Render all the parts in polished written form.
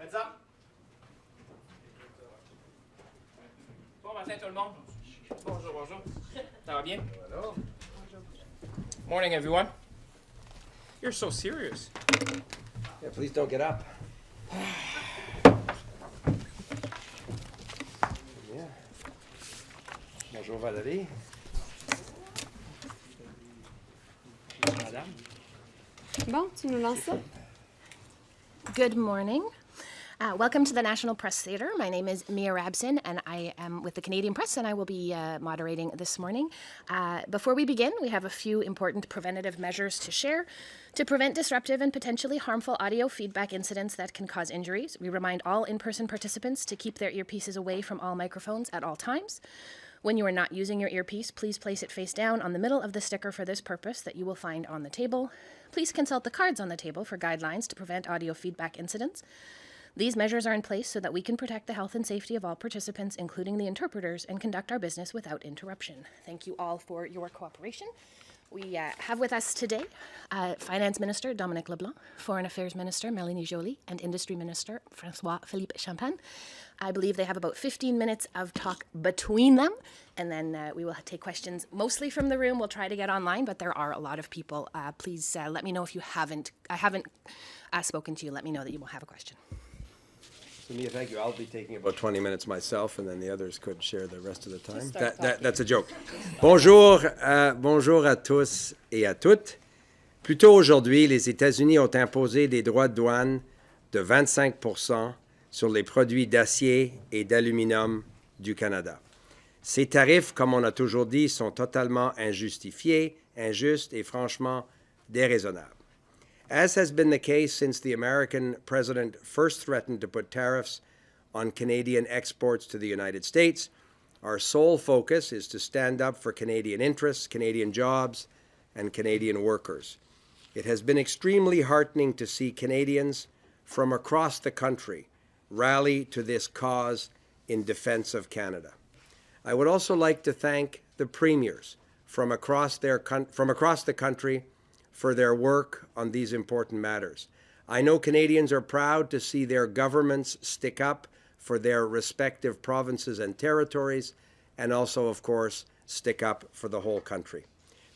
Heads up. Bon matin tout le monde. Bonjour, bonjour. Ça va bien? Hello. Morning, everyone. You're so serious. Yeah, please don't get up. Yeah. Bonjour Valérie. Madame. Bon, tu nous lances ça? Good morning. Welcome to the National Press Theatre. My name is Mia Rabson, and I am with the Canadian Press, and I will be moderating this morning. Before we begin, we have a few important preventative measures to share to prevent disruptive and potentially harmful audio feedback incidents that can cause injuries. We remind all in-person participants to keep their earpieces away from all microphones at all times. When you are not using your earpiece, please place it face down on the middle of the sticker for this purpose that you will find on the table. Please consult the cards on the table for guidelines to prevent audio feedback incidents. These measures are in place so that we can protect the health and safety of all participants, including the interpreters, and conduct our business without interruption. Thank you all for your cooperation. We have with us today Finance Minister Dominic LeBlanc, Foreign Affairs Minister Joly, and Industry Minister François-Philippe. I believe they have about 15 minutes of talk between them, and then we will take questions mostly from the room. We'll try to get online, but there are a lot of people. Please let me know if I haven't spoken to you. Let me know that you will have a question. So Mia, thank you. I'll be taking about 20 minutes myself, and then the others could share the rest of the time. That's a joke. Bonjour, bonjour à tous et à toutes. Plus tôt aujourd'hui, les États-Unis ont imposé des droits de douane de 25% sur les produits d'acier et d'aluminium du Canada. Ces tarifs, comme on a toujours dit, sont totalement injustifiés, injustes et franchement déraisonnables. As has been the case since the American president first threatened to put tariffs on Canadian exports to the United States, our sole focus is to stand up for Canadian interests, Canadian jobs, and Canadian workers. It has been extremely heartening to see Canadians from across the country rally to this cause in defense of Canada. I would also like to thank the premiers from across the country for their work on these important matters. I know Canadians are proud to see their governments stick up for their respective provinces and territories, and also, of course, stick up for the whole country.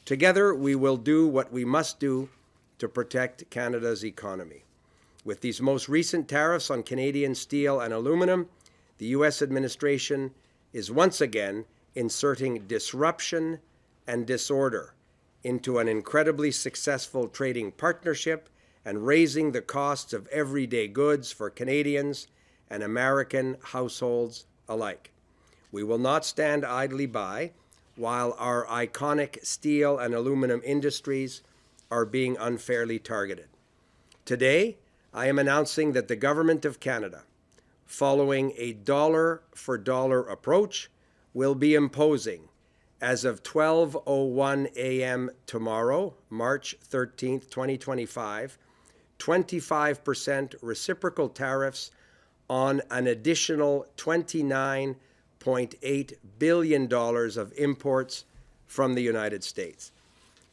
Together, we will do what we must do to protect Canada's economy. With these most recent tariffs on Canadian steel and aluminum, the U.S. administration is once again inserting disruption and disorder into an incredibly successful trading partnership and raising the costs of everyday goods for Canadians and American households alike. We will not stand idly by while our iconic steel and aluminum industries are being unfairly targeted. Today, I am announcing that the Government of Canada, following a dollar-for-dollar approach, will be imposing, as of 12:01 a.m. tomorrow, March 13th, 2025, 25% reciprocal tariffs on an additional $29.8 billion of imports from the United States.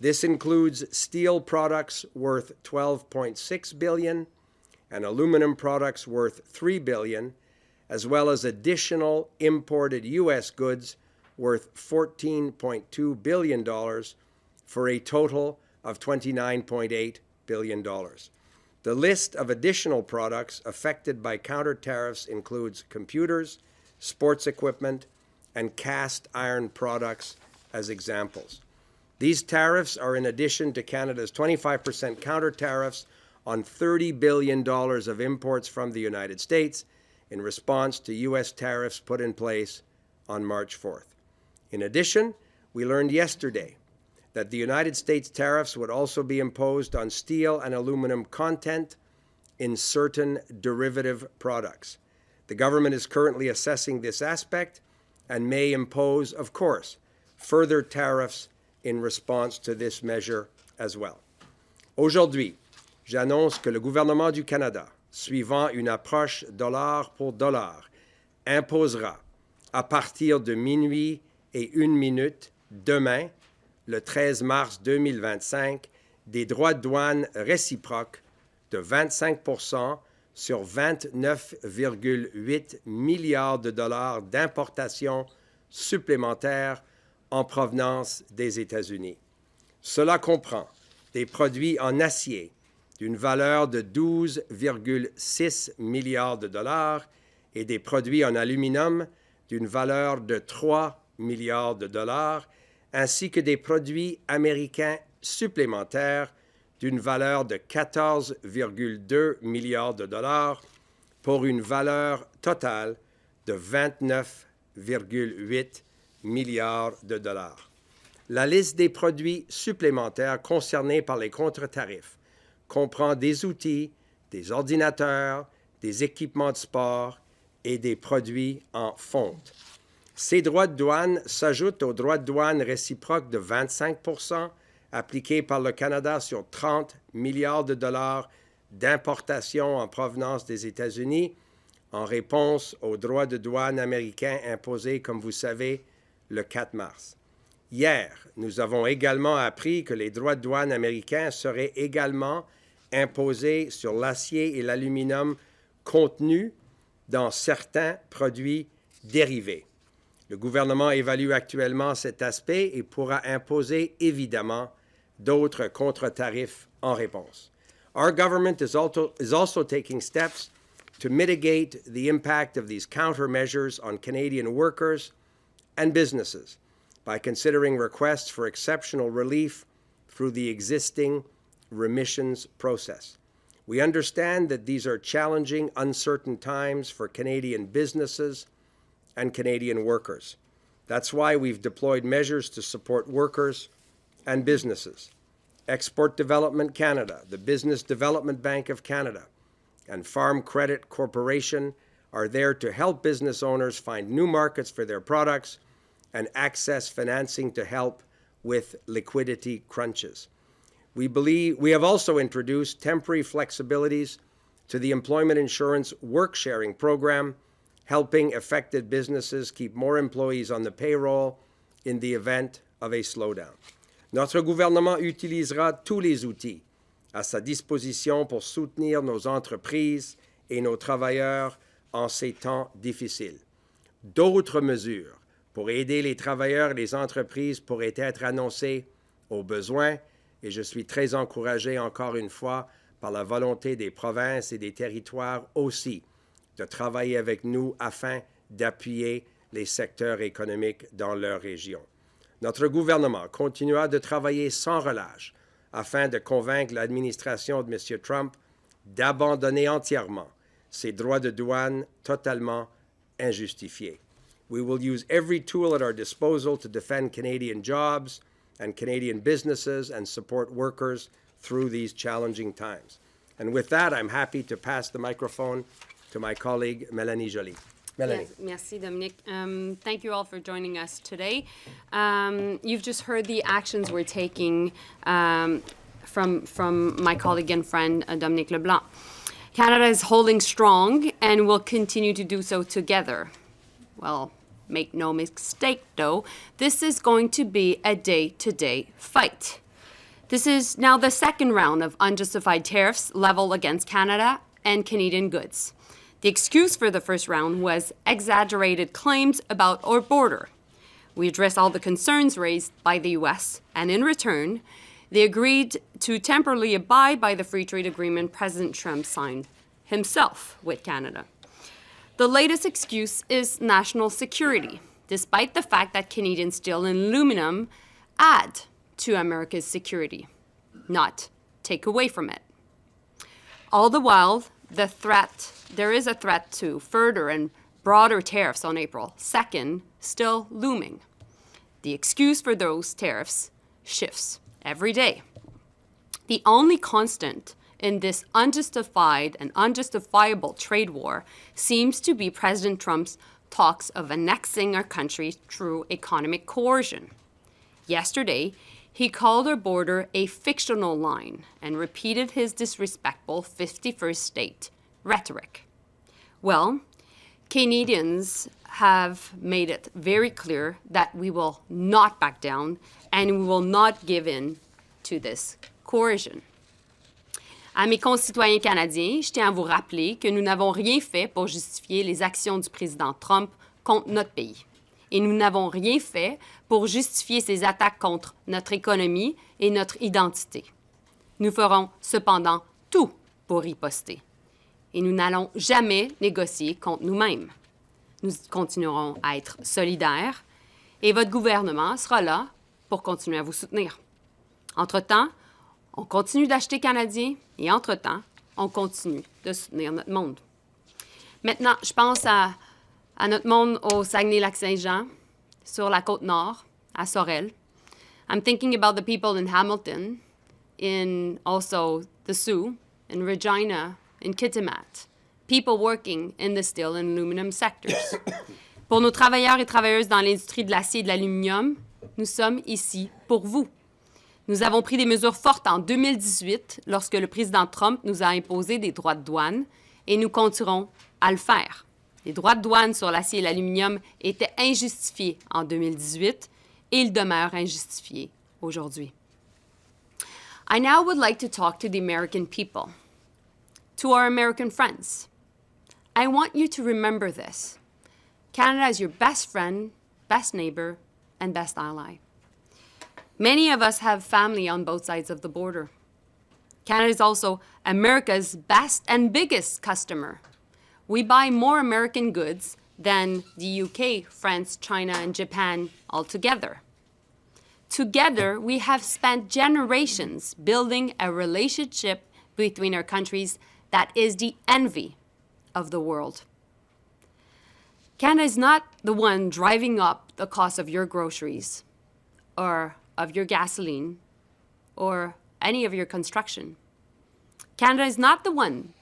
This includes steel products worth $12.6 billion and aluminum products worth $3 billion, as well as additional imported U.S. goods worth $14.2 billion for a total of $29.8 billion. The list of additional products affected by counter tariffs includes computers, sports equipment, and cast iron products as examples. These tariffs are in addition to Canada's 25% counter tariffs on $30 billion of imports from the United States in response to U.S. tariffs put in place on March 4th. In addition, we learned yesterday that the United States tariffs would also be imposed on steel and aluminum content in certain derivative products. The government is currently assessing this aspect and may impose, of course, further tariffs in response to this measure as well. Aujourd'hui, j'annonce que le gouvernement du Canada, suivant une approche dollar pour dollar, imposera à partir de minuit et 1 minute demain, le 13 mars 2025, des droits de douane réciproques de 25% sur 29,8 milliards de dollars d'importations supplémentaires en provenance des États-Unis. Cela comprend des produits en acier d'une valeur de 12,6 milliards de dollars et des produits en aluminium d'une valeur de 3 milliards de dollars, ainsi que des produits américains supplémentaires d'une valeur de 14,2 milliards de dollars pour une valeur totale de 29,8 milliards de dollars. La liste des produits supplémentaires concernés par les contre-tarifs comprend des outils, des ordinateurs, des équipements de sport et des produits en fonte. Ces droits de douane s'ajoutent aux droits de douane réciproques de 25 appliqués par le Canada sur 30 milliards de dollars d'importations en provenance des États-Unis en réponse aux droits de douane américains imposés, comme vous savez, le 4 mars. Hier, nous avons également appris que les droits de douane américains seraient également imposés sur l'acier et l'aluminium contenus dans certains produits dérivés. Le gouvernement évalue actuellement cet aspect et pourra imposer évidemment d'autres contre-tarifs en réponse. Our government is also taking steps to mitigate the impact of these countermeasures on Canadian workers and businesses by considering requests for exceptional relief through the existing remissions process. We understand that these are challenging, uncertain times for Canadian businesses and Canadian workers. That's why we've deployed measures to support workers and businesses. Export Development Canada, the Business Development Bank of Canada, and Farm Credit Corporation are there to help business owners find new markets for their products and access financing to help with liquidity crunches. We have also introduced temporary flexibilities to the Employment Insurance Work-Sharing Program, helping affected businesses keep more employees on the payroll in the event of a slowdown. Notre gouvernement utilisera tous les outils à sa disposition pour soutenir nos entreprises et nos travailleurs en ces temps difficiles. D'autres mesures pour aider les travailleurs et les entreprises pourraient être annoncées au besoin, et je suis très encouragé encore une fois par la volonté des provinces et des territoires aussi de travailler avec nous afin d'appuyer les secteurs économiques dans leur région. Notre gouvernement continuera de travailler sans relâche afin de convaincre l'administration de M. Trump d'abandonner entièrement ses droits de douane totalement injustifiés. We will use every tool at our disposal to defend Canadian jobs and Canadian businesses and support workers through these challenging times. And with that, I'm happy to pass the microphone to my colleague, Mélanie Joly. Mélanie. Yes, merci, Dominic. Thank you all for joining us today. You've just heard the actions we're taking from my colleague and friend, Dominic LeBlanc. Canada is holding strong and will continue to do so together. Well, make no mistake, though, this is going to be a day-to-day fight. This is now the second round of unjustified tariffs leveled against Canada and Canadian goods. The excuse for the first round was exaggerated claims about our border. We addressed all the concerns raised by the U.S., and in return, they agreed to temporarily abide by the free trade agreement President Trump signed himself with Canada. The latest excuse is national security, despite the fact that Canadian steel and aluminum add to America's security, not take away from it. All the while, there is a threat to further and broader tariffs on April 2nd still looming. The excuse for those tariffs shifts every day. The only constant in this unjustified and unjustifiable trade war seems to be President Trump's talks of annexing our country through economic coercion. Yesterday, he called our border a fictional line and repeated his disrespectful 51st state rhetoric. Well, Canadians have made it very clear that we will not back down and we will not give in to this coercion. À mes concitoyens canadiens, je tiens à vous rappeler que nous n'avons rien fait pour justifier les actions du président Trump contre notre pays. Et nous n'avons rien fait pour justifier ses attaques contre notre économie et notre identité. Nous ferons cependant tout pour riposter. Et nous n'allons jamais négocier contre nous-mêmes. Nous continuerons à être solidaires et votre gouvernement sera là pour continuer à vous soutenir. Entre-temps, on continue d'acheter canadien et entre-temps, on continue de soutenir notre monde. Maintenant, je pense à notre monde au Saguenay-Lac-Saint-Jean, sur la Côte-Nord, à Sorel. I'm thinking about the people in Hamilton, in also the Sioux, in Regina, in Kitimat, people working in the steel and aluminum sectors. Pour nos travailleurs et travailleuses dans l'industrie de l'acier et de l'aluminium, nous sommes ici pour vous. Nous avons pris des mesures fortes en 2018 lorsque le président Trump nous a imposé des droits de douane et nous continuerons à le faire. Les droits de douane sur l'acier et l'aluminium étaient injustifiés en 2018 et ils demeurent injustifiés aujourd'hui. I now would like to talk to the American people, to our American friends. I want you to remember this. Canada is your best friend, best neighbor, and best ally. Many of us have family on both sides of the border. Canada is also America's best and biggest customer. We buy more American goods than the UK, France, China, and Japan altogether. Together, we have spent generations building a relationship between our countries that is the envy of the world. Canada is not the one driving up the cost of your groceries or of your gasoline or any of your construction. Canada is not the one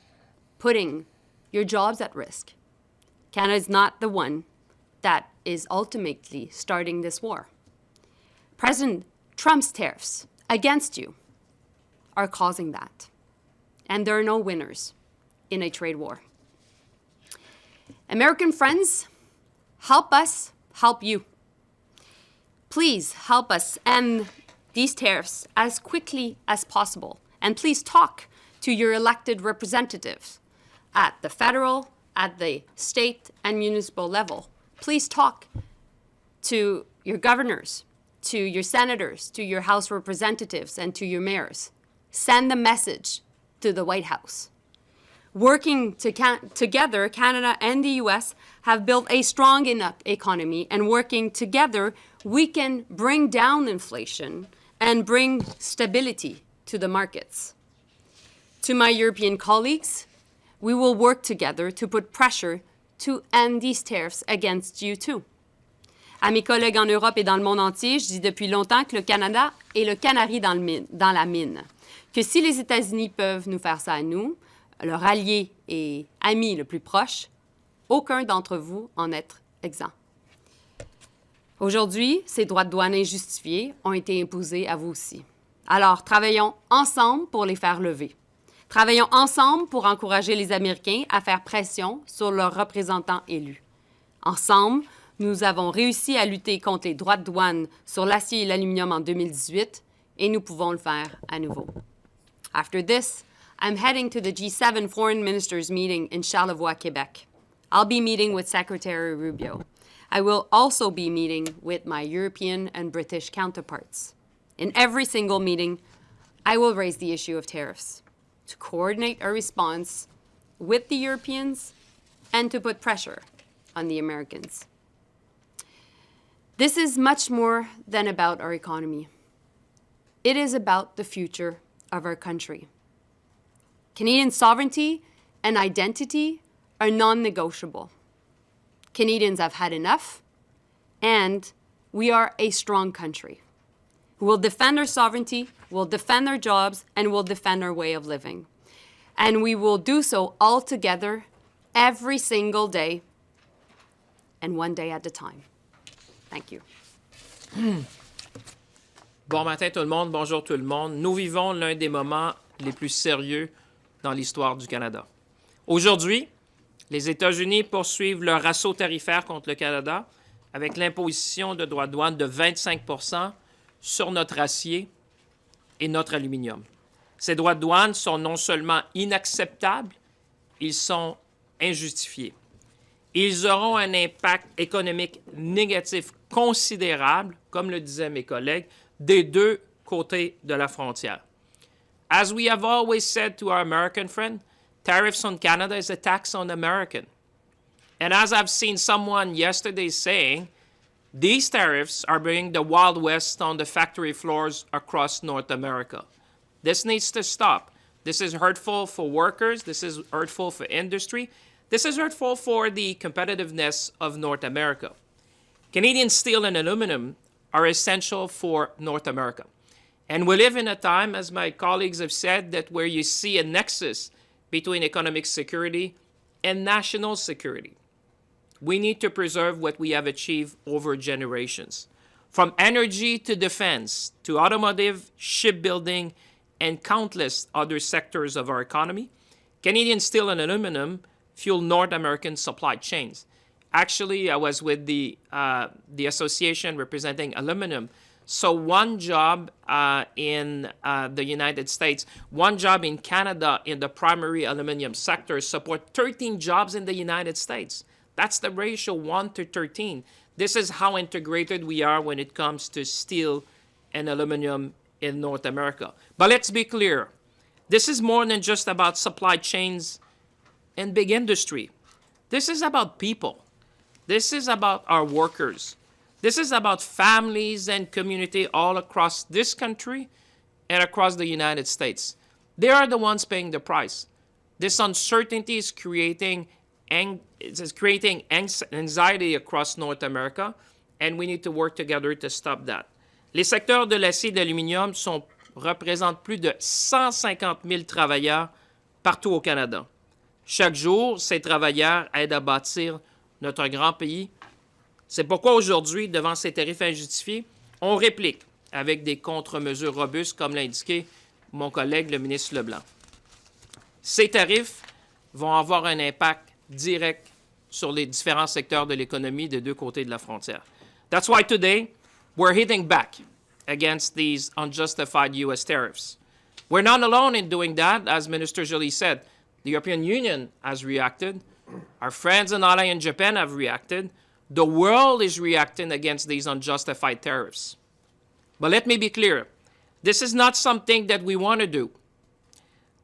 putting your jobs at risk. Canada is not the one that is ultimately starting this war. President Trump's tariffs against you are causing that. And there are no winners in a trade war. American friends, help us help you. Please help us end these tariffs as quickly as possible. And please talk to your elected representatives at the federal, at the state, and municipal level. Please talk to your governors, to your senators, to your House representatives, and to your mayors. Send the message to the White House. Working together, Canada and the U.S. have built a strong enough economy, and working together, we can bring down inflation and bring stability to the markets. To my European colleagues, we will work together to put pressure to end these tariffs against you too. À mes collègues en Europe et dans le monde entier, je dis depuis longtemps que le Canada est le canari dans la mine. Que si les États-Unis peuvent nous faire ça à nous, leur allié et ami le plus proche, aucun d'entre vous en est exempt. Aujourd'hui, ces droits de douane injustifiés ont été imposés à vous aussi. Alors, travaillons ensemble pour les faire lever. Travaillons ensemble pour encourager les Américains à faire pression sur leurs représentants élus. Ensemble, nous avons réussi à lutter contre les droits de douane sur l'acier et l'aluminium en 2018 et nous pouvons le faire à nouveau. After this, I'm heading to the G7 Foreign Ministers meeting in Charlevoix, Quebec. I'll be meeting with Secretary Rubio. I will also be meeting with my European and British counterparts. In every single meeting, I will raise the issue of tariffs to coordinate our response with the Europeans and to put pressure on the Americans. This is much more than about our economy. It is about the future of our country. Canadian sovereignty and identity are non-negotiable. Canadians have had enough, and we are a strong country. We will defend our sovereignty, we'll defend our jobs, and we'll defend our way of living. And we will do so all together every single day and one day at a time. Thank you. Bon matin tout le monde, bonjour tout le monde. Nous vivons l'un des moments les plus sérieux dans l'histoire du Canada. Aujourd'hui, les États-Unis poursuivent leur assaut tarifaire contre le Canada avec l'imposition de droits de douane de 25 % sur notre acier et notre aluminium. Ces droits de douane sont non seulement inacceptables, ils sont injustifiés. Ils auront un impact économique négatif considérable, comme le disaient mes collègues, des deux côtés de la frontière. As we have always said to our American friend, tariffs on Canada is a tax on American. And as I've seen someone yesterday saying, these tariffs are bringing the Wild West on the factory floors across North America. This needs to stop. This is hurtful for workers. This is hurtful for industry. This is hurtful for the competitiveness of North America. Canadian steel and aluminum are essential for North America. And we live in a time, as my colleagues have said, that where you see a nexus between economic security and national security. We need to preserve what we have achieved over generations. From energy to defense, to automotive, shipbuilding, and countless other sectors of our economy, Canadian steel and aluminum fuel North American supply chains. Actually, I was with the association representing aluminum. So one job in the United States, one job in Canada in the primary aluminum sector support 13 jobs in the United States. That's the ratio 1 to 13. This is how integrated we are when it comes to steel and aluminum in North America. But let's be clear. This is more than just about supply chains and big industry. This is about people. This is about our workers. This is about families and community all across this country and across the United States. They are the ones paying the price. This uncertainty is creating anxiety across North America, and we need to work together to stop that. Les secteurs de l'acier et de l'aluminium représentent plus de 150 000 travailleurs partout au Canada. Chaque jour, ces travailleurs aident à bâtir notre grand pays. C'est pourquoi aujourd'hui, devant ces tarifs injustifiés, on réplique avec des contre-mesures robustes, comme l'a indiqué mon collègue, le ministre LeBlanc. Ces tarifs vont avoir un impact direct sur les différents secteurs de l'économie des deux côtés de la frontière. That's why today we're hitting back against these unjustified U.S. tariffs. We're not alone in doing that, as Minister Joly said. The European Union has reacted. Our friends and allies in Japan have reacted. The world is reacting against these unjustified tariffs. But let me be clear. This is not something that we want to do.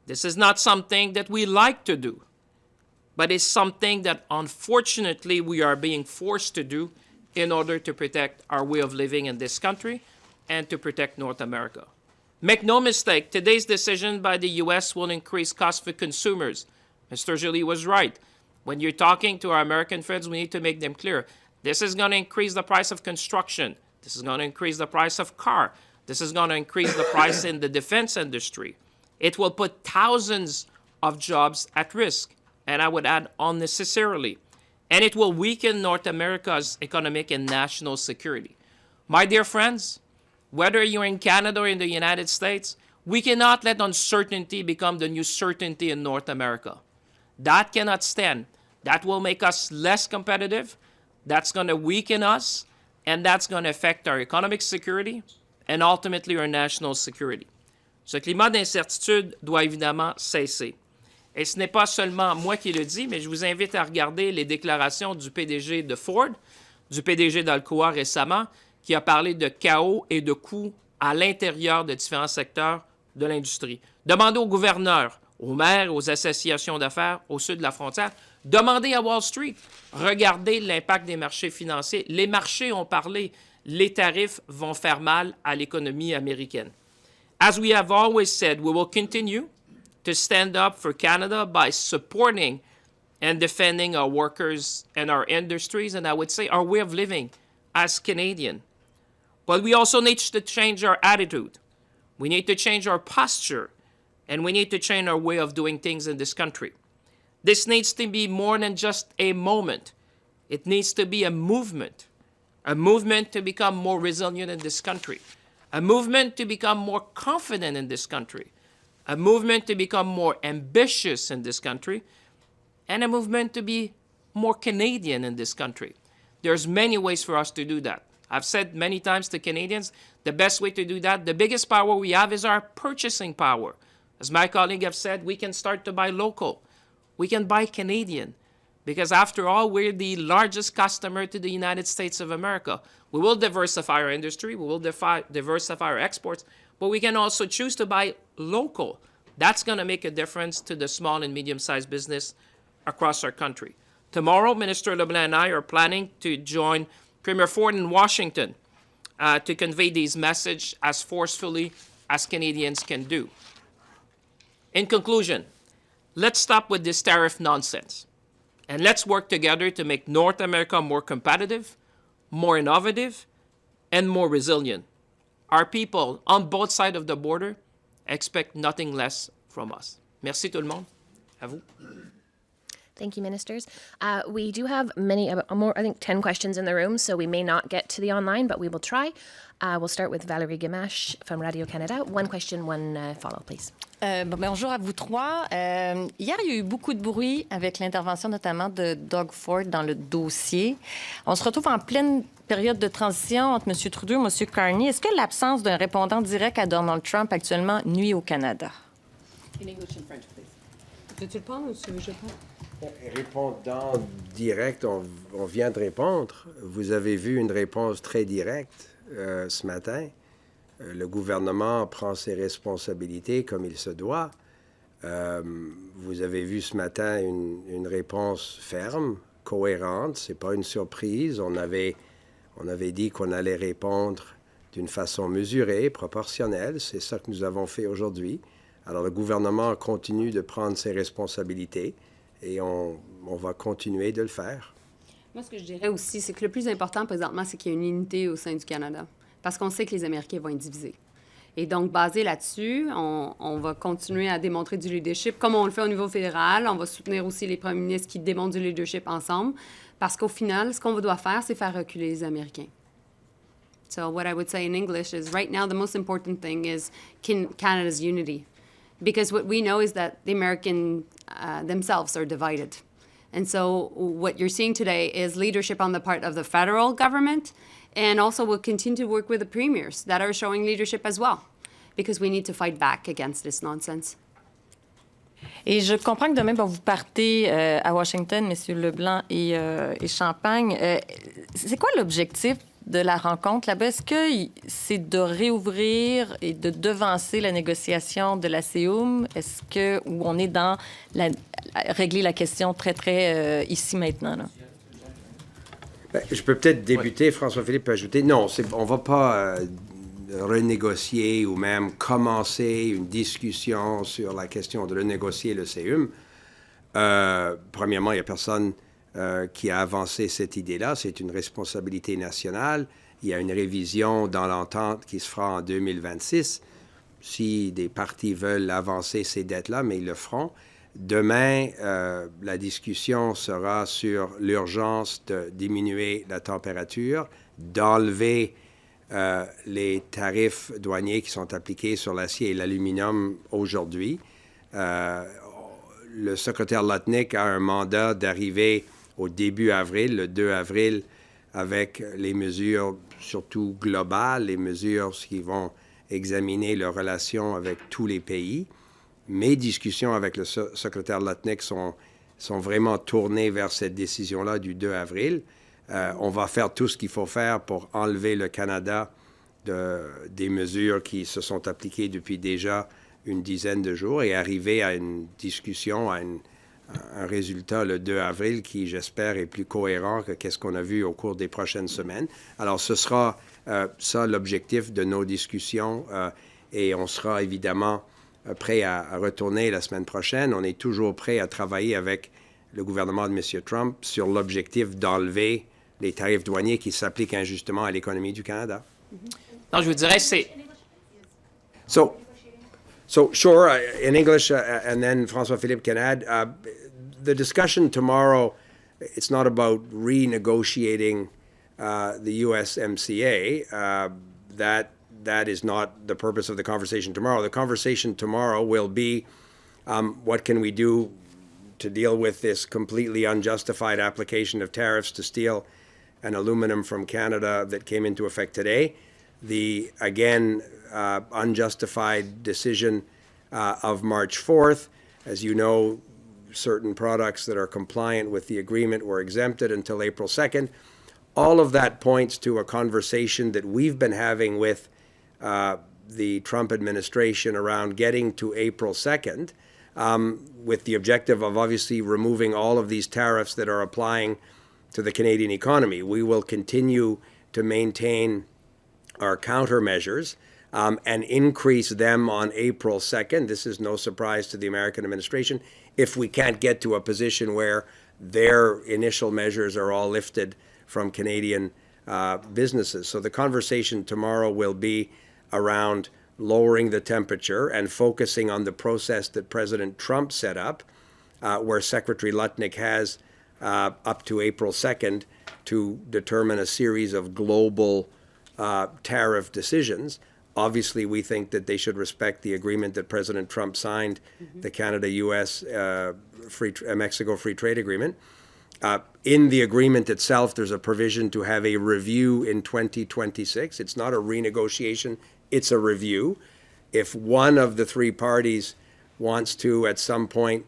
This is not something that we like to do. But it's something that, unfortunately, we are being forced to do in order to protect our way of living in this country and to protect North America. Make no mistake, today's decision by the U.S. will increase costs for consumers. Mr. Joly was right. When you're talking to our American friends, we need to make them clear. This is going to increase the price of construction. This is going to increase the price of car. This is going to increase the price in the defense industry. It will put thousands of jobs at risk, and I would add unnecessarily. And it will weaken North America's economic and national security. My dear friends, whether you're in Canada or in the United States, we cannot let uncertainty become the new certainty in North America. That cannot stand. That will make us less competitive. That's going to weaken us, and that's going to affect our economic security and ultimately our national security. Ce climat d'incertitude doit évidemment cesser. Et ce n'est pas seulement moi qui le dis, mais je vous invite à regarder les déclarations du PDG de Ford, du PDG d'Alcoa récemment, qui a parlé de chaos et de coûts à l'intérieur de différents secteurs de l'industrie. Demandez aux gouverneurs, aux maires, aux associations d'affaires au sud de la frontière, demandez à Wall Street, regardez l'impact des marchés financiers. Les marchés ont parlé, les tarifs vont faire mal à l'économie américaine. As we have always said, we will continue to stand up for Canada by supporting and defending our workers and our industries, and I would say our way of living as Canadian. But we also need to change our attitude. We need to change our posture, and we need to change our way of doing things in this country. This needs to be more than just a moment. It needs to be a movement to become more resilient in this country, a movement to become more confident in this country, a movement to become more ambitious in this country, and a movement to be more Canadian in this country. There's many ways for us to do that. I've said many times to Canadians, the best way to do that, the biggest power we have is our purchasing power. As my colleague have said, we can start to buy local. We can buy Canadian. Because after all, we're the largest customer to the United States of America. We will diversify our industry, we will diversify our exports, but we can also choose to buy local. That's going to make a difference to the small and medium-sized business across our country. Tomorrow, Minister LeBlanc and I are planning to join Premier Ford in Washington to convey these messages as forcefully as Canadians can do. In conclusion, let's stop with this tariff nonsense. And let's work together to make North America more competitive, more innovative, and more resilient. Our people on both sides of the border expect nothing less from us. Merci tout le monde. À vous. Thank you, ministers. We do have more, I think 10 questions in the room, so we may not get to the online, but we will try. We'll start with Valérie Gamache from Radio-Canada. One question, one follow, please. Bonjour à vous trois. Hier, il y a eu beaucoup de bruit avec l'intervention notamment de Doug Ford dans le dossier. On se retrouve en pleine période de transition entre M. Trudeau et M. Carney. Est-ce que l'absence d'un répondant direct à Donald Trump actuellement nuit au Canada? In English and French, please. Tu le prends ou je le prends? Répondant direct, on vient de répondre. Vous avez vu une réponse très directe ce matin. Le gouvernement prend ses responsabilités comme il se doit. Vous avez vu ce matin une réponse ferme, cohérente. Ce n'est pas une surprise. On avait dit qu'on allait répondre d'une façon mesurée, proportionnelle. C'est ça que nous avons fait aujourd'hui. Alors, le gouvernement continue de prendre ses responsabilités. Et on va continuer de le faire. Moi, ce que je dirais aussi, c'est que le plus important présentement, c'est qu'il y ait une unité au sein du Canada. Parce qu'on sait que les Américains vont être divisés. Et donc, basé là-dessus, on va continuer à démontrer du leadership, comme on le fait au niveau fédéral. On va soutenir aussi les premiers ministres qui démontrent du leadership ensemble. Parce qu'au final, ce qu'on doit faire, c'est faire reculer les Américains. So what I would say in English is, right now, the most important thing is Canada's unity. Because what we know is that the American themselves are divided. And so what you're seeing today is leadership on the part of the federal government, and also we'll continue to work with the premiers that are showing leadership as well, because we need to fight back against this nonsense. Et je comprends que demain, vous partez à Washington, M. LeBlanc et Champagne. C'est quoi l'objectif de la rencontre là-bas? Est-ce que c'est de réouvrir et de devancer la négociation de la CEUM? Est-ce que où on est dans régler la question très, très ici maintenant? Là? Bien, je peux peut-être débuter, François-Philippe peut ajouter. Non, on ne va pas renégocier ou même commencer une discussion sur la question de renégocier le CEUM. Premièrement, il n'y a personne qui a avancé cette idée-là. C'est une responsabilité nationale. Il y a une révision dans l'entente qui se fera en 2026. Si des partis veulent avancer ces dettes-là, mais ils le feront. Demain, la discussion sera sur l'urgence de diminuer la température, d'enlever les tarifs douaniers qui sont appliqués sur l'acier et l'aluminium aujourd'hui. Le secrétaire LeBlanc a un mandat d'arriver au début avril, le 2 avril, avec les mesures surtout globales, les mesures qui vont examiner leurs relations avec tous les pays. Mes discussions avec le secrétaire LeBlanc sont vraiment tournées vers cette décision-là du 2 avril. On va faire tout ce qu'il faut faire pour enlever le Canada des mesures qui se sont appliquées depuis déjà une dizaine de jours et arriver à une discussion, à un résultat le 2 avril qui, j'espère, est plus cohérent que qu'est-ce qu'on a vu au cours des prochaines semaines. Alors, ce sera ça l'objectif de nos discussions et on sera évidemment prêt à retourner la semaine prochaine. On est toujours prêt à travailler avec le gouvernement de M. Trump sur l'objectif d'enlever les tarifs douaniers qui s'appliquent injustement à l'économie du Canada. Non, je vous dirais, c'est... So sure, in English, and then François-Philippe can add, the discussion tomorrow, it's not about renegotiating the USMCA. That is not the purpose of the conversation tomorrow. The conversation tomorrow will be what can we do to deal with this completely unjustified application of tariffs to steel and aluminum from Canada that came into effect today. The, again, unjustified decision of March 4th. As you know, certain products that are compliant with the agreement were exempted until April 2nd. All of that points to a conversation that we've been having with the Trump administration around getting to April 2nd, with the objective of obviously removing all of these tariffs that are applying to the Canadian economy. We will continue to maintain our countermeasures and increase them on April 2nd. This is no surprise to the American administration if we can't get to a position where their initial measures are all lifted from Canadian businesses. So the conversation tomorrow will be around lowering the temperature and focusing on the process that President Trump set up, where Secretary Lutnick has up to April 2nd to determine a series of global tariff decisions. Obviously, we think that they should respect the agreement that President Trump signed, the Canada-U.S. Mexico Free Trade Agreement. In the agreement itself, there's a provision to have a review in 2026. It's not a renegotiation, it's a review. If one of the three parties wants to, at some point,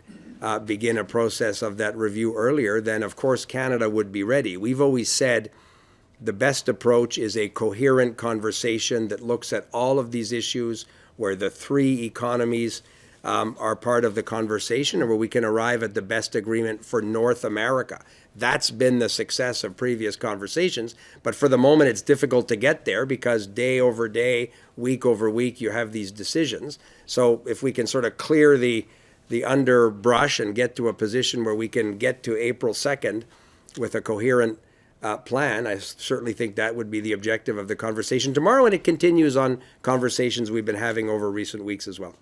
begin a process of that review earlier, then of course Canada would be ready. We've always said the best approach is a coherent conversation that looks at all of these issues, where the three economies are part of the conversation, and where we can arrive at the best agreement for North America. That's been the success of previous conversations, but for the moment it's difficult to get there because day over day, week over week, you have these decisions. So if we can sort of clear the underbrush and get to a position where we can get to April 2nd with a coherent plan, I certainly think that would be the objective of the conversation tomorrow, and it continues on conversations we've been having over recent weeks as well.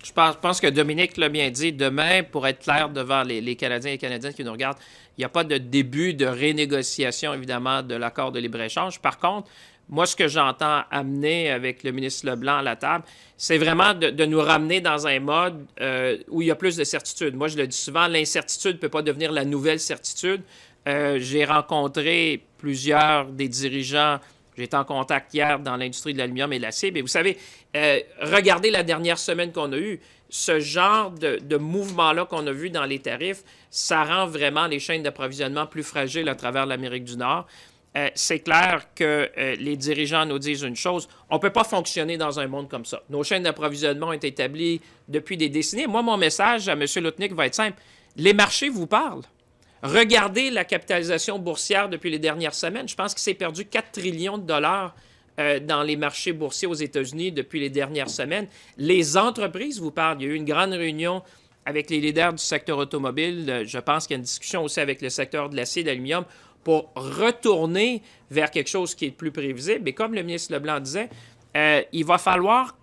Je pense que Dominic l'a bien dit. Demain, pour être clair devant les Canadiens et Canadiennes qui nous regardent, il n'y a pas de début de renégociation, évidemment, de l'accord de libre-échange. Par contre, moi, ce que j'entends amener avec le ministre LeBlanc à la table, c'est vraiment de nous ramener dans un mode où il y a plus de certitude. Moi, je le dis souvent, l'incertitude ne peut pas devenir la nouvelle certitude. J'ai rencontré plusieurs des dirigeants. J'étais en contact hier dans l'industrie de l'aluminium et de l'acier. Mais vous savez, regardez la dernière semaine qu'on a eue. Ce genre de mouvement-là qu'on a vu dans les tarifs, ça rend vraiment les chaînes d'approvisionnement plus fragiles à travers l'Amérique du Nord. C'est clair que les dirigeants nous disent une chose, on ne peut pas fonctionner dans un monde comme ça. Nos chaînes d'approvisionnement ont été établies depuis des décennies. Moi, mon message à M. Lutnick va être simple. Les marchés vous parlent. Regardez la capitalisation boursière depuis les dernières semaines. Je pense qu'il s'est perdu 4 trillions de dollars dans les marchés boursiers aux États-Unis depuis les dernières semaines. Les entreprises vous parlent. Il y a eu une grande réunion avec les leaders du secteur automobile. Je pense qu'il y a une discussion aussi avec le secteur de l'acier et de l'aluminium pour retourner vers quelque chose qui est plus prévisible. Et comme le ministre LeBlanc disait, il va falloir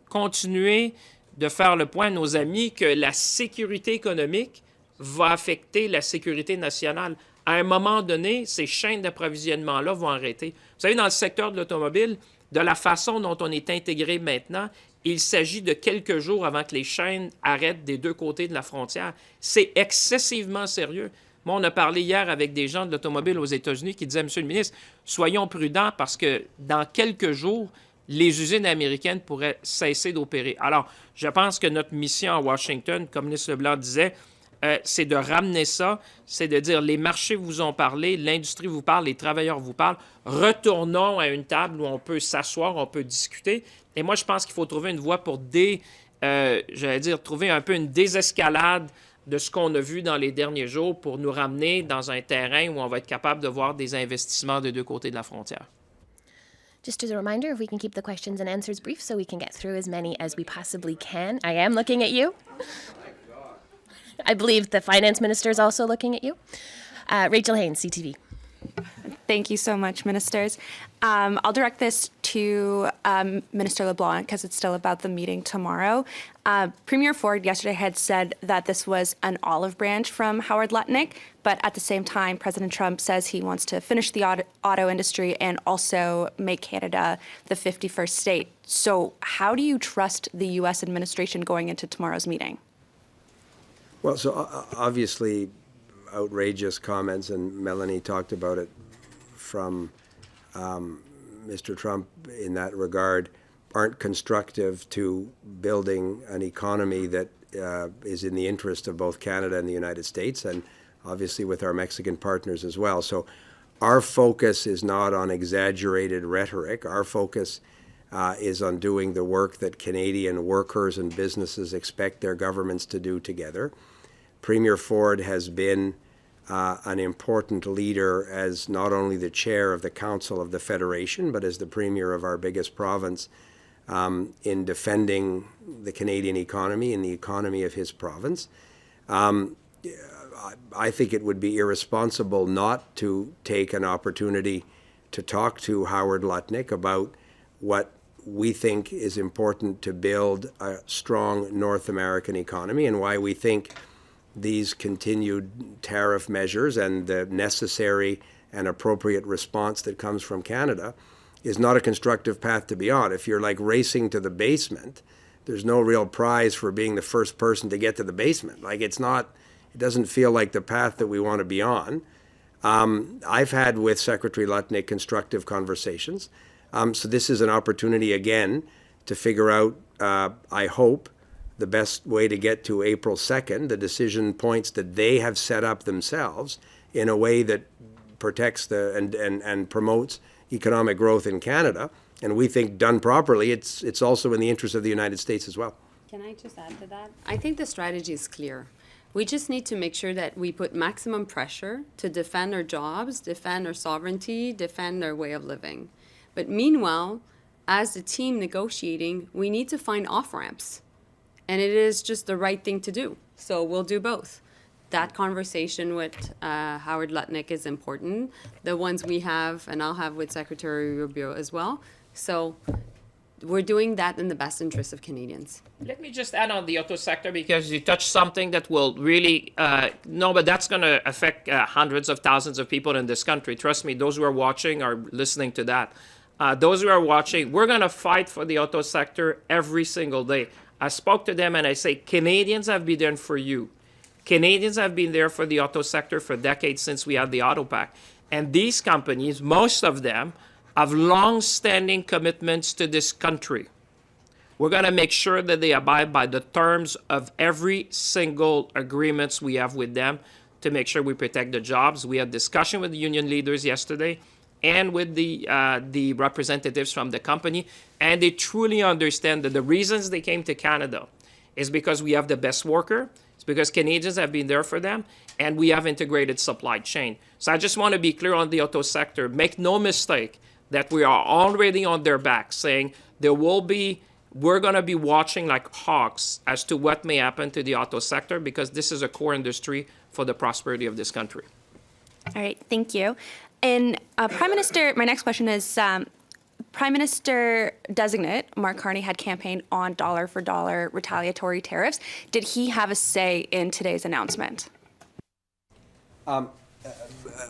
continuer de faire le point à nos amis que la sécurité économique va affecter la sécurité nationale. À un moment donné, ces chaînes d'approvisionnement-là vont arrêter. Vous savez, dans le secteur de l'automobile, de la façon dont on est intégré maintenant, il s'agit de quelques jours avant que les chaînes arrêtent des deux côtés de la frontière. C'est excessivement sérieux. Moi, on a parlé hier avec des gens de l'automobile aux États-Unis qui disaient, Monsieur le ministre, soyons prudents parce que dans quelques jours, les usines américaines pourraient cesser d'opérer. Alors, je pense que notre mission à Washington, comme le ministre LeBlanc disait, c'est de ramener ça, c'est de dire les marchés vous ont parlé, l'industrie vous parle, les travailleurs vous parlent. Retournons à une table où on peut s'asseoir, on peut discuter. Et moi, je pense qu'il faut trouver une voie pour trouver un peu une désescalade de ce qu'on a vu dans les derniers jours pour nous ramener dans un terrain où on va être capable de voir des investissements des deux côtés de la frontière. Just as a reminder, if we can keep the questions and answers brief so we can get through as many as we possibly can. I am looking at you. I believe the finance minister is also looking at you. Rachel Haynes, CTV. Thank you so much, ministers. I'll direct this to Minister LeBlanc because it's still about the meeting tomorrow. Premier Ford yesterday had said that this was an olive branch from Howard Lutnick, but at the same time, President Trump says he wants to finish the auto industry and also make Canada the 51st state. So how do you trust the U.S. administration going into tomorrow's meeting? Well, so obviously outrageous comments, and Melanie talked about it from Mr. Trump in that regard. aren't constructive to building an economy that is in the interest of both Canada and the United States, and obviously with our Mexican partners as well. So our focus is not on exaggerated rhetoric. Our focus is on doing the work that Canadian workers and businesses expect their governments to do together. Premier Ford has been an important leader as not only the chair of the Council of the Federation, but as the premier of our biggest province in defending the Canadian economy and the economy of his province. I think it would be irresponsible not to take an opportunity to talk to Howard Lutnick about what we think is important to build a strong North American economy and why we think these continued tariff measures and the necessary and appropriate response that comes from Canada is not a constructive path to be on. If you're like racing to the basement, there's no real prize for being the first person to get to the basement. Like it doesn't feel like the path that we want to be on. I've had with Secretary Lutnick constructive conversations. So this is an opportunity again to figure out, I hope, the best way to get to April 2nd, the decision points that they have set up themselves in a way that protects and promotes economic growth in Canada. And we think done properly, it's also in the interest of the United States as well. Can I just add to that? I think the strategy is clear. We just need to make sure that we put maximum pressure to defend our jobs, defend our sovereignty, defend our way of living. But meanwhile, as a team negotiating, we need to find off-ramps. And it is just the right thing to do. So we'll do both. That conversation with Howard Lutnick is important. The ones we have, and I'll have with Secretary Rubio as well. So we're doing that in the best interest of Canadians. Let me just add on the auto sector, because you touched something that will really, but that's going to affect hundreds of thousands of people in this country. Trust me, those who are watching are listening to that. Those who are watching, we're going to fight for the auto sector every single day. I spoke to them and I say, Canadians have been there for you. Canadians have been there for the auto sector for decades since we had the Auto Pact. And these companies, most of them, have long-standing commitments to this country. We're going to make sure that they abide by the terms of every single agreements we have with them to make sure we protect the jobs. We had discussion with the union leaders yesterday and with the representatives from the company, and they truly understand that the reasons they came to Canada is because we have the best worker, it's because Canadians have been there for them, and we have integrated supply chain. So I just want to be clear on the auto sector. Make no mistake that we are already on their back, saying we're going to be watching like hawks as to what may happen to the auto sector, because this is a core industry for the prosperity of this country. All right, thank you. And Prime Minister, my next question is, Prime Minister-designate Mark Carney had campaigned on dollar-for-dollar retaliatory tariffs. Did he have a say in today's announcement?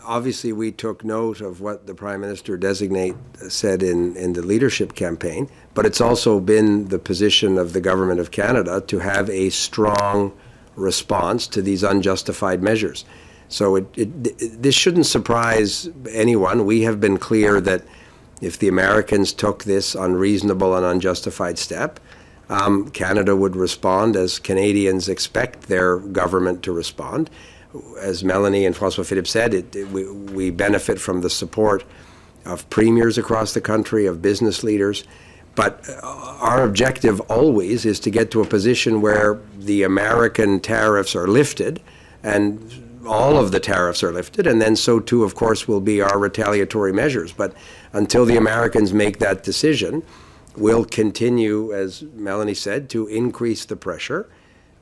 Obviously, we took note of what the Prime Minister-designate said in the leadership campaign, but it's also been the position of the Government of Canada to have a strong response to these unjustified measures. So this shouldn't surprise anyone. We have been clear that if the Americans took this unreasonable and unjustified step, Canada would respond as Canadians expect their government to respond. As Melanie and François-Philippe said, we benefit from the support of premiers across the country, of business leaders. But our objective always is to get to a position where the American tariffs are lifted and all of the tariffs are lifted, and then so too, of course, will be our retaliatory measures. But until the Americans make that decision, we'll continue, as Melanie said, to increase the pressure.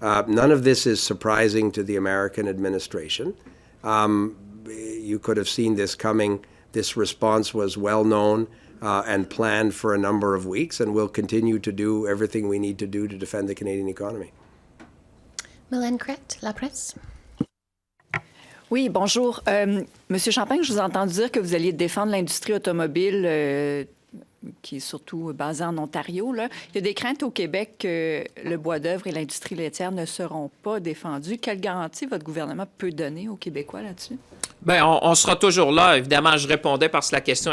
None of this is surprising to the American administration. You could have seen this coming. This response was well known and planned for a number of weeks, and we'll continue to do everything we need to do to defend the Canadian economy. Mylène Crête, La Presse. Oui, bonjour. Monsieur Champagne, je vous ai entendu dire que vous alliez défendre l'industrie automobile qui est surtout basée en Ontario. Là. Il y a des craintes au Québec que le bois d'œuvre et l'industrie laitière ne seront pas défendus. Quelle garantie votre gouvernement peut donner aux Québécois là-dessus? Bien, on sera toujours là. Évidemment, je répondais parce que la question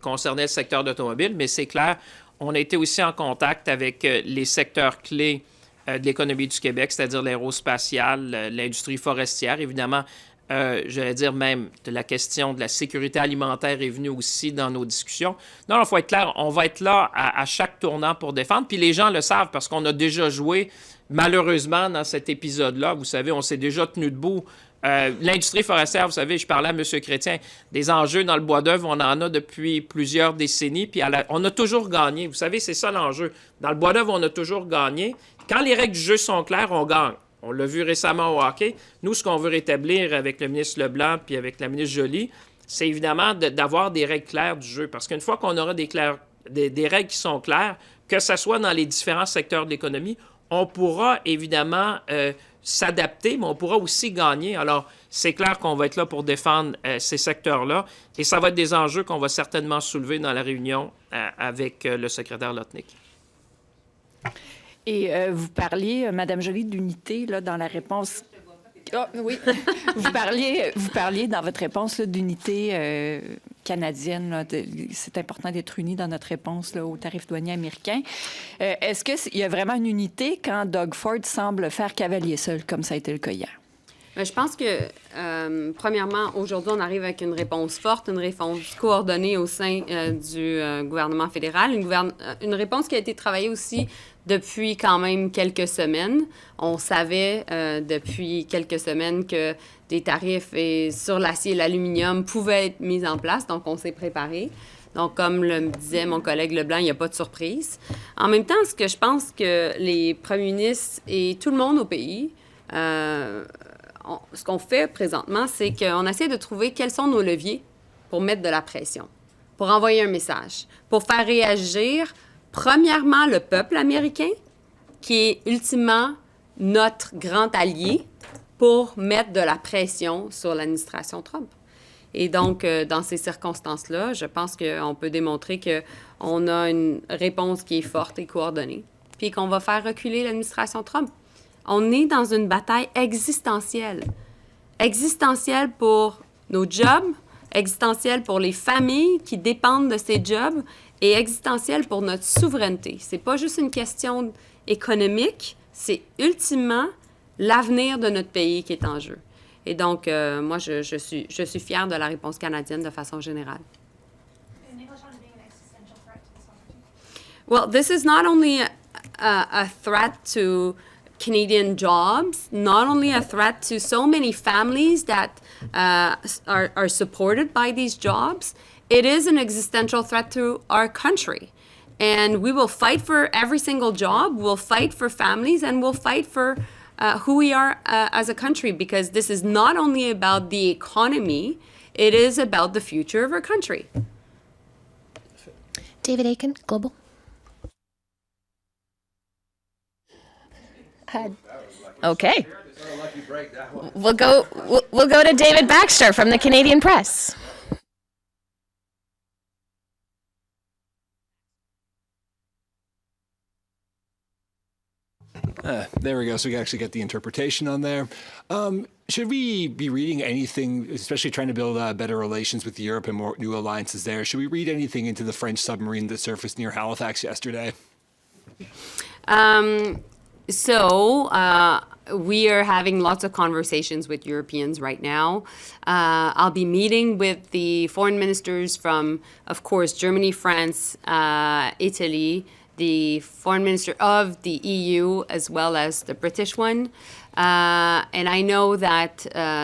concernait le secteur d'automobile, mais c'est clair, on a été aussi en contact avec les secteurs clés de l'économie du Québec, c'est-à-dire l'aérospatiale, l'industrie forestière, évidemment. J'allais dire même de la question de la sécurité alimentaire est venue aussi dans nos discussions. Non, il faut être clair, on va être là à chaque tournant pour défendre. Puis les gens le savent parce qu'on a déjà joué, malheureusement, dans cet épisode-là. Vous savez, on s'est déjà tenu debout. L'industrie forestière, vous savez, je parlais à M. Chrétien, des enjeux dans le bois d'œuvre, on en a depuis plusieurs décennies, puis on a toujours gagné. Vous savez, c'est ça l'enjeu. Dans le bois d'œuvre, on a toujours gagné. Quand les règles du jeu sont claires, on gagne. On l'a vu récemment au hockey. Nous, ce qu'on veut rétablir avec le ministre LeBlanc puis avec la ministre Joly, c'est évidemment d'avoir des règles claires du jeu. Parce qu'une fois qu'on aura des règles qui sont claires, que ce soit dans les différents secteurs de l'économie, on pourra évidemment s'adapter, mais on pourra aussi gagner. Alors, c'est clair qu'on va être là pour défendre ces secteurs-là. Et ça va être des enjeux qu'on va certainement soulever dans la réunion avec le secrétaire Lotnick. Et vous parliez, Madame Joly, d'unité là, dans la réponse. Oh, oui. vous parliez dans votre réponse là, d'unité canadienne. Là, c'est important d'être unis dans notre réponse là, aux tarifs douaniers américains. Est-ce qu'il y a vraiment une unité quand Doug Ford semble faire cavalier seul, comme ça a été le cas hier? Je pense que, premièrement, aujourd'hui, on arrive avec une réponse forte, une réponse coordonnée au sein du gouvernement fédéral, une réponse qui a été travaillée aussi depuis quand même quelques semaines. On savait depuis quelques semaines que des tarifs sur l'acier et l'aluminium pouvaient être mis en place, donc on s'est préparé. Donc, comme le disait mon collègue LeBlanc, il n'y a pas de surprise. En même temps, ce que je pense que les premiers ministres et tout le monde au pays... ce qu'on fait présentement, c'est qu'on essaie de trouver quels sont nos leviers pour mettre de la pression, pour envoyer un message, pour faire réagir, premièrement, le peuple américain, qui est ultimement notre grand allié, pour mettre de la pression sur l'administration Trump. Et donc, dans ces circonstances-là, je pense qu'on peut démontrer qu'on a une réponse qui est forte et coordonnée, puis qu'on va faire reculer l'administration Trump. On est dans une bataille existentielle. Existentielle pour nos jobs, existentielle pour les familles qui dépendent de ces jobs et existentielle pour notre souveraineté. C'est pas juste une question économique, c'est ultimement l'avenir de notre pays qui est en jeu. Et donc, moi, je suis fière de la réponse canadienne de façon générale. Well, this is not only a threat to Canadian jobs, not only a threat to so many families that are supported by these jobs, it is an existential threat to our country. And we will fight for every single job, we'll fight for families, and we'll fight for who we are as a country, because this is not only about the economy, it is about the future of our country. David Aiken, Global. Okay. We'll go to David Baxter from the Canadian Press. There we go. So we can actually get the interpretation on there. Should we be reading anything, especially trying to build better relations with Europe and more new alliances there? Should we read anything into the French submarine that surfaced near Halifax yesterday? We are having lots of conversations with Europeans right now. I'll be meeting with the foreign ministers from, of course, Germany, France, Italy, the foreign minister of the EU, as well as the British one. And I know that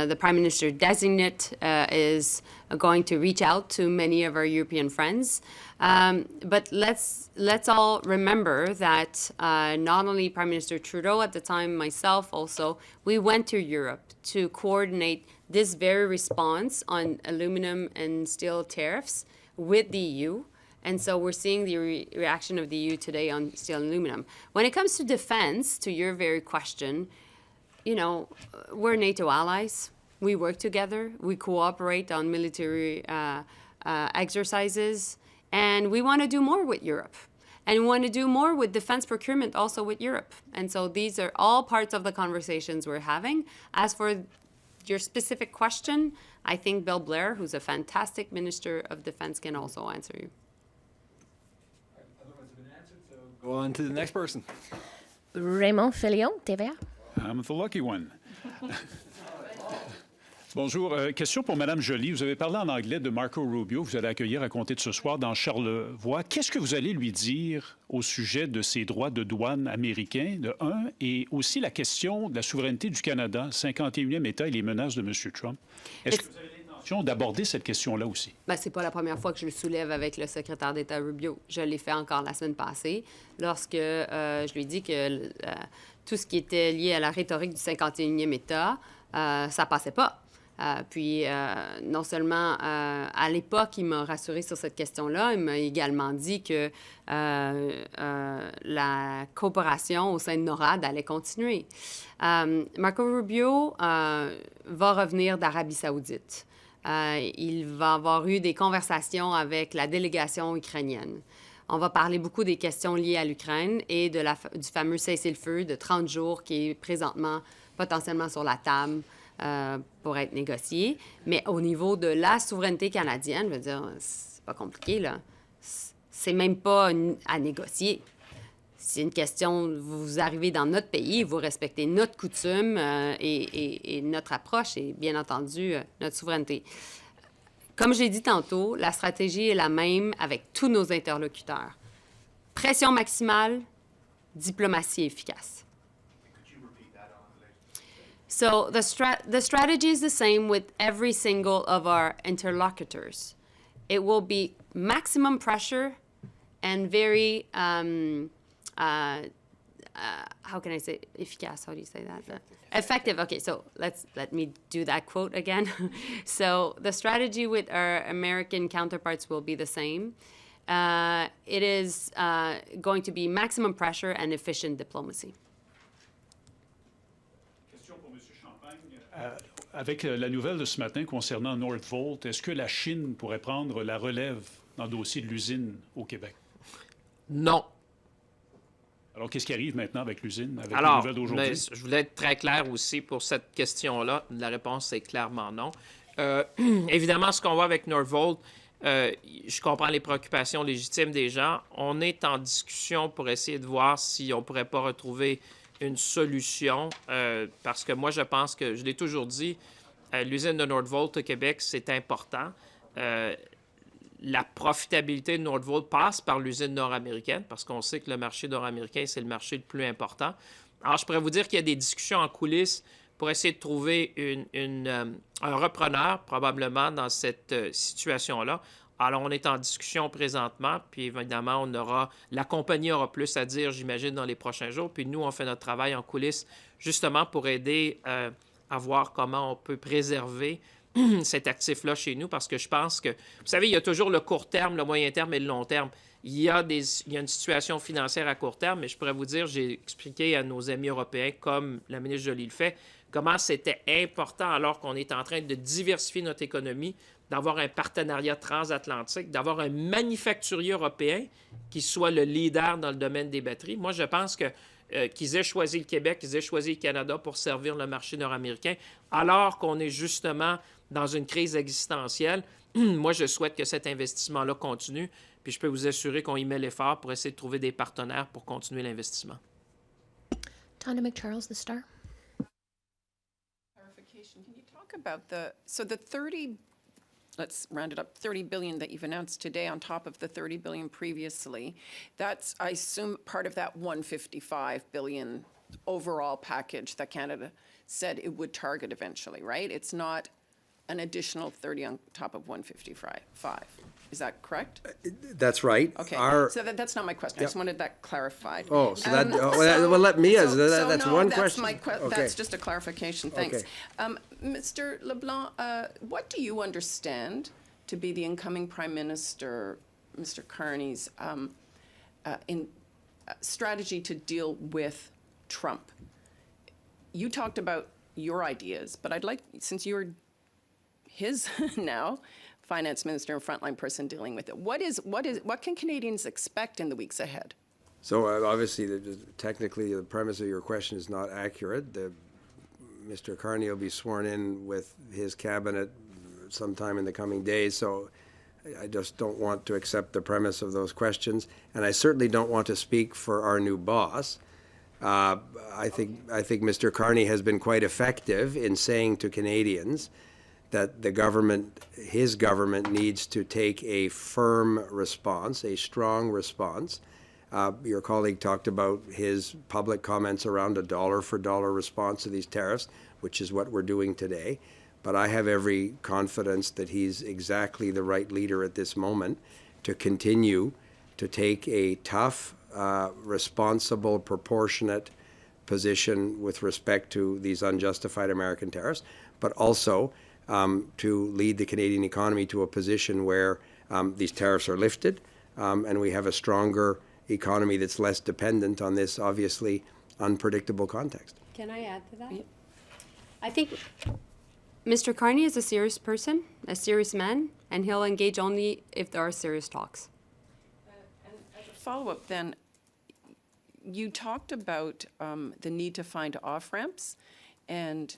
the Prime Minister designate is going to reach out to many of our European friends. But let's all remember that not only Prime Minister Trudeau at the time, myself also, we went to Europe to coordinate this very response on aluminum and steel tariffs with the EU. And so we're seeing the reaction of the EU today on steel and aluminum. When it comes to defense, to your very question, you know, we're NATO allies. We work together. We cooperate on military exercises. And we want to do more with Europe. And we want to do more with defense procurement also with Europe. And so these are all parts of the conversations we're having. As for your specific question, I think Bill Blair, who's a fantastic Minister of Defense, can also answer you. Go on to the next person. Raymond Filion, TVA. I'm the lucky one. Bonjour. Question pour Mme Joly. Vous avez parlé en anglais de Marco Rubio. Vous allez accueillir à compter de ce soir dans Charlevoix. Qu'est-ce que vous allez lui dire au sujet de ses droits de douane américains, de un, et aussi la question de la souveraineté du Canada, 51e État et les menaces de M. Trump? Est-ce que vous avez l'intention d'aborder cette question-là aussi? Ben, c'est pas la première fois que je le soulève avec le secrétaire d'État Rubio. Je l'ai fait encore la semaine passée, lorsque je lui ai dit que tout ce qui était lié à la rhétorique du 51e État, ça passait pas. Puis, non seulement à l'époque, il m'a rassuré sur cette question-là, il m'a également dit que la coopération au sein de NORAD allait continuer. Marco Rubio va revenir d'Arabie saoudite. Il va avoir eu des conversations avec la délégation ukrainienne. On va parler beaucoup des questions liées à l'Ukraine et du fameux cessez-le-feu de 30 jours qui est présentement potentiellement sur la table pour être négocié. Mais au niveau de la souveraineté canadienne, je veux dire, c'est pas compliqué, là. C'est même pas à négocier. C'est une question, vous arrivez dans notre pays, vous respectez notre coutume et notre approche et, bien entendu, notre souveraineté. Comme j'ai dit tantôt, la stratégie est la même avec tous nos interlocuteurs. Pression maximale, diplomatie efficace. So the strategy is the same with every single of our interlocutors. It will be maximum pressure and very, how can I say efficace? How do you say that? Effective. Okay, so let me do that quote again. So the strategy with our American counterparts will be the same. It is going to be maximum pressure and efficient diplomacy. Avec la nouvelle de ce matin concernant Northvolt, est-ce que la Chine pourrait prendre la relève dans le dossier de l'usine au Québec? Non. Alors, qu'est-ce qui arrive maintenant avec l'usine, avec Alors, la nouvelle d'aujourd'hui? je voulais être très clair aussi pour cette question-là. La réponse est clairement non. Évidemment, ce qu'on voit avec Northvolt, je comprends les préoccupations légitimes des gens. On est en discussion pour essayer de voir si on ne pourrait pas retrouver une solution, parce que moi, je pense que, je l'ai toujours dit, l'usine de Northvolt au Québec, c'est important. La profitabilité de Northvolt passe par l'usine nord-américaine, parce qu'on sait que le marché nord-américain, c'est le marché le plus important. Alors, je pourrais vous dire qu'il y a des discussions en coulisses pour essayer de trouver un repreneur, probablement, dans cette situation-là. Alors, on est en discussion présentement, puis évidemment, la compagnie aura plus à dire, j'imagine, dans les prochains jours. Puis nous, on fait notre travail en coulisses, justement, pour aider à voir comment on peut préserver cet actif-là chez nous, parce que je pense que, vous savez, il y a toujours le court terme, le moyen terme et le long terme. Il y a une situation financière à court terme, mais je pourrais vous dire, j'ai expliqué à nos amis européens, comme la ministre Joly le fait, comment c'était important, alors qu'on est en train de diversifier notre économie, d'avoir un partenariat transatlantique, d'avoir un manufacturier européen qui soit le leader dans le domaine des batteries. Moi, je pense que qu'ils aient choisi le Québec, qu'ils aient choisi le Canada pour servir le marché nord-américain, alors qu'on est justement dans une crise existentielle. Moi, je souhaite que cet investissement-là continue, puis je peux vous assurer qu'on y met l'effort pour essayer de trouver des partenaires pour continuer l'investissement. Dominic Charles, The Star. Clarification. Can you talk about the 30, let's round it up, 30 billion that you've announced today on top of the 30 billion previously? That's, I assume, part of that 155 billion overall package that Canada said it would target eventually, right? It's not an additional 30 on top of 155. Is that correct? That's right. Okay. So that's not my question. I just wanted that clarified. Oh, so well, let me answer. That's no, one that's question. Okay. That's just a clarification. Thanks. Okay. Mr. LeBlanc, what do you understand to be the incoming Prime Minister, Mr. Carney's, strategy to deal with Trump? You talked about your ideas, but I'd like, since you're his now finance minister and frontline person dealing with it, what can Canadians expect in the weeks ahead? So obviously, technically, the premise of your question is not accurate. Mr. Carney will be sworn in with his cabinet sometime in the coming days. So I just don't want to accept the premise of those questions, and I certainly don't want to speak for our new boss. I think Mr. Carney has been quite effective in saying to Canadians that the government, his government, needs to take a firm response, a strong response. Your colleague talked about his public comments around a dollar-for-dollar response to these tariffs, which is what we're doing today. But I have every confidence that he's exactly the right leader at this moment to continue to take a tough, responsible, proportionate position with respect to these unjustified American tariffs, but also to lead the Canadian economy to a position where these tariffs are lifted and we have a stronger economy that's less dependent on this obviously unpredictable context. Can I add to that? Yeah. I think Mr. Carney is a serious person, a serious man, and he'll engage only if there are serious talks. And as a follow-up then, you talked about the need to find off-ramps, and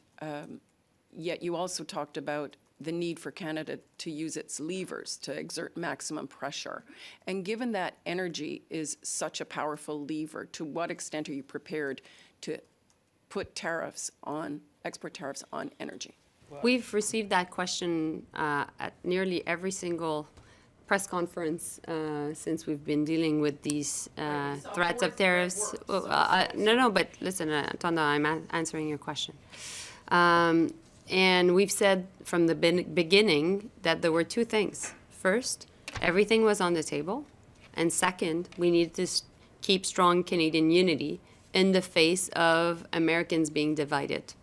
yet you also talked about the need for Canada to use its levers to exert maximum pressure. And given that energy is such a powerful lever, to what extent are you prepared to put tariffs on, export tariffs on energy? We've received that question at nearly every single press conference since we've been dealing with these threats of tariffs. No, but listen, Tanda, I'm answering your question. And we've said from the beginning that there were two things. First, everything was on the table. And second, we needed to keep strong Canadian unity in the face of Americans being divided.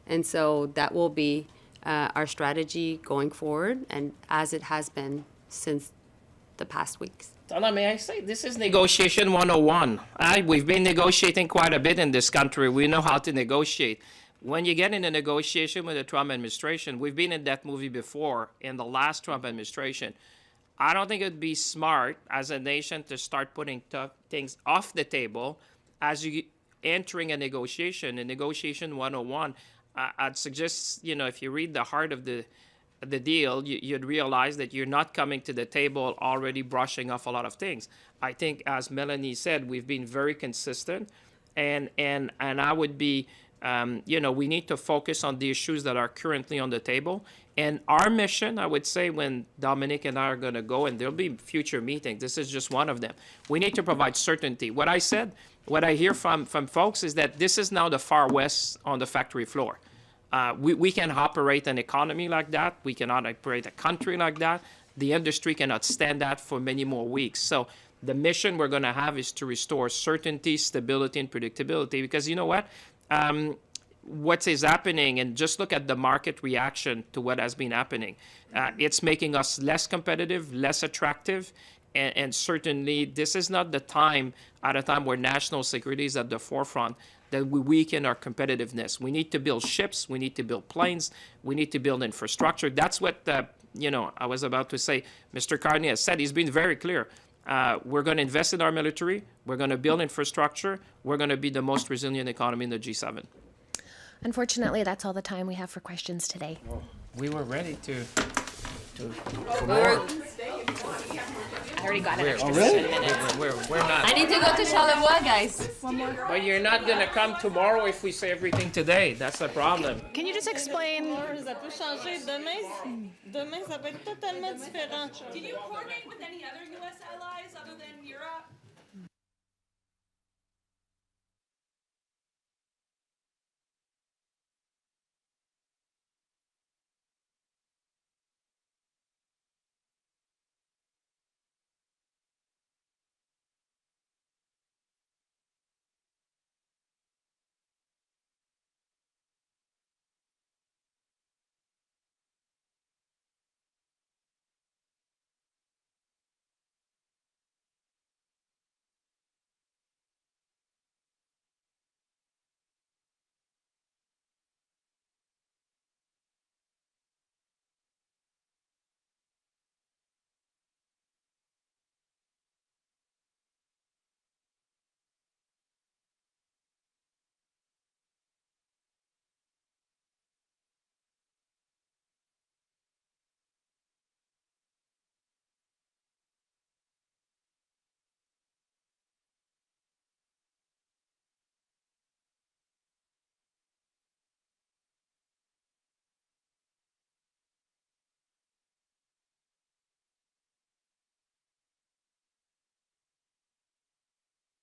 And so that will be our strategy going forward, and as it has been since the past weeks. Tana, may I say, this is negotiation 101. We've been negotiating quite a bit in this country. We know how to negotiate. When you get in a negotiation with the Trump administration, we've been in that movie before in the last Trump administration. I don't think it'd be smart as a nation to start putting things off the table as you entering a negotiation 101. I'd suggest, if you read the heart of the deal, you'd realize that you're not coming to the table already brushing off a lot of things. I think, as Melanie said, we've been very consistent, and I would be, we need to focus on the issues that are currently on the table. And our mission, I would say, when Dominic and I are going to go, and there'll be future meetings, this is just one of them. We need to provide certainty. What I hear from folks is that this is now the Far West on the factory floor. We can operate an economy like that. We cannot operate a country like that. The industry cannot stand that for many more weeks. So the mission we're going to have is to restore certainty, stability, and predictability. Because you know what? What is happening, and just look at the market reaction to what has been happening. It's making us less competitive, less attractive, and certainly this is not the time, at a time where national security is at the forefront, that we weaken our competitiveness. We need to build ships, we need to build planes, we need to build infrastructure. That's what, I was about to say. Mr. Carney has said, he's been very clear. We're going to invest in our military, we're going to build infrastructure, we're going to be the most resilient economy in the G7. Unfortunately, that's all the time we have for questions today. We were ready to I already got it. Oh, really? We're not. I need to go to Charlevoix, guys. But you're not going to come tomorrow if we say everything today. That's the problem. Can you just explain? Ça peut changer. Demain, ça va être totalement différent. Can you coordinate with any other U.S. allies other than Europe?